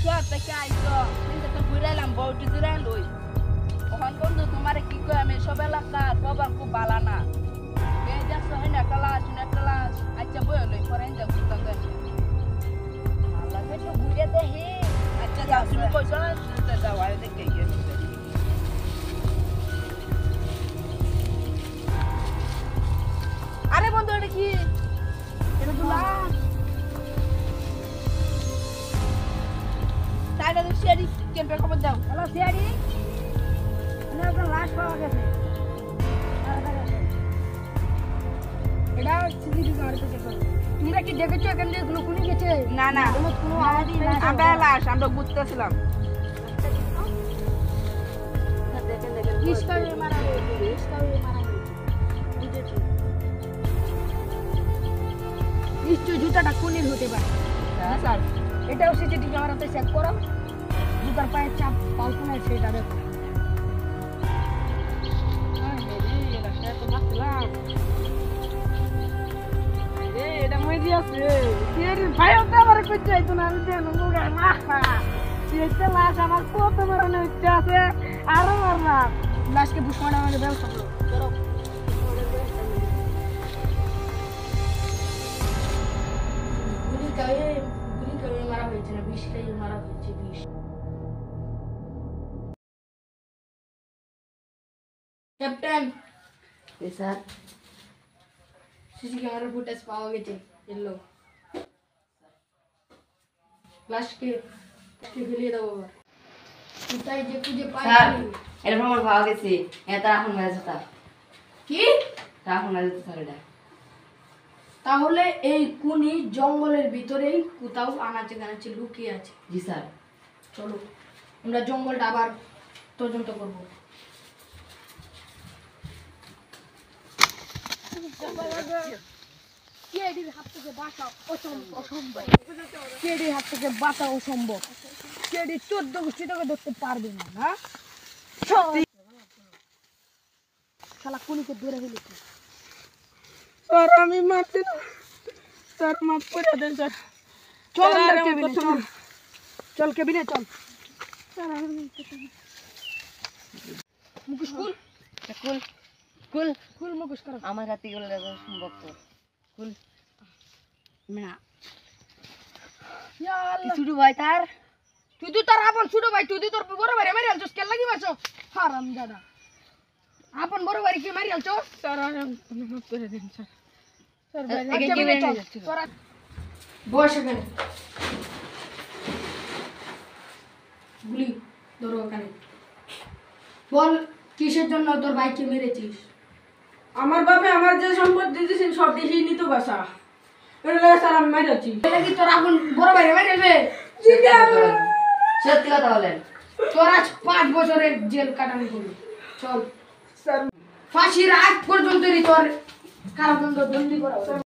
শহর থেকে আইছো কিন্তু তো ঘুরাইলাম বউটি ঘুরাই লই ওখান বন্ধু তোমার কি কই আমি সব এলাকার খবর খুব ভালো না এই দেখছো না ক্লাস আচ্ছা বই লই পরেন যাও তো দেন আল্লাহ তো ঘুরে দেখি আচ্ছা যাও তুমি কইছো তো যাও আর দেখে গিয়ে আরে বন্ধু এটা কি এটা দুলা টাইগার শেয়ারি কেমনে খবর দাও হ্যালো শেয়ারি না আপনার লাশ পাওয়া গেছে এটা সিসিটিভি ক্যামেরা থেকে করো তোমরা কি দেখেছো এখান দিয়ে কোনো খুনি গেছে না না কোনো আওয়াজই নাই আমরা লাশ আমরা বুঝতেছিলাম দেখেন দেখেন ইস্কারে মারা হয়েছে বুঝেছি নিশ্চয় জুতাটা খুনির হতে পারে হ্যাঁ স্যার এটাও সিসিটিভি ক্যামেরাতে চেক করো জুতার পায়ের চাপ পাও কোন সেটা দেখো এটা মজি আছে এর ভাইও তো আমার কই যাইতো না আমি দেন মুগা মাখা সেটা লাশ আমার কত মারানো ইচ্ছা আছে আরো মারনা লাশকে বুশমানা আমাদের ব্যবস্থা করো ধরো গুলি করে মারা হয়েছে না 20 খাইয়ে মারা হয়েছে 20 captain sir CC camera footage পাওয়া গেছে এলো লাশকে ফেলিয়ে দাও বাবা কোথায় যে খুঁজে পাই স্যার এরকম আমার পাওয়া গেছে এটা এখন মেরে যেতে কি এখন মেরে যেতে স্যার এটা তাহলে এই খুনি জঙ্গলের ভিতরেই কোথাও আনাচে গানাচে লুকিয়ে আছে জি স্যার চলো আমরা জঙ্গলটা আবার তদন্ত করব কেডির হাত থেকে বাঁচা অসম্ভব কেডির হাত থেকে বাঁচা অসম্ভব কেডি 14 গোষ্ঠী থেকে ধরতে পারবে না না শালা খুনিকে ধরে ফেলেছে স্যার আমি মারছি না স্যার মাফ করে দেন স্যার চল আমরা কেবিনে চল কেবিনে চল স্যার মুখোশ খুল কুল কুল খুল মুখোশ কর আমার হাতে গুলো সম্ভব তো কুল না ইয়া আল্লাহ ছোট ভাই তার তুই তো তার আপন ছোট ভাই তুই তোর বড় ভাই মারি আলছস কেন লাগি মারছো হারাম দাদা আপন বড় ভাই কি মারি আলছো স্যার মাফ করে দেন স্যার স্যার ভাই কেবিনে চল তোরা বস এখানে গুলি ধরো ওখানে বল কিসের জন্য তোর ভাইকে মেরেছিস আমার বাপে আমার যে সম্পদ দিয়েছেন সব দেশই নিত বাসা এটা লাগে স্যার আমি মেরেছি এটা কি তোর আপন বড় ভাই মারি আলবে সত্যি কথা বলেন তোর আজ 5 বছরের জেল কাটানো করবি চল স্যার ফাঁসির আগ পর্যন্ত তোর কারাদণ্ড বন্দি করা হবে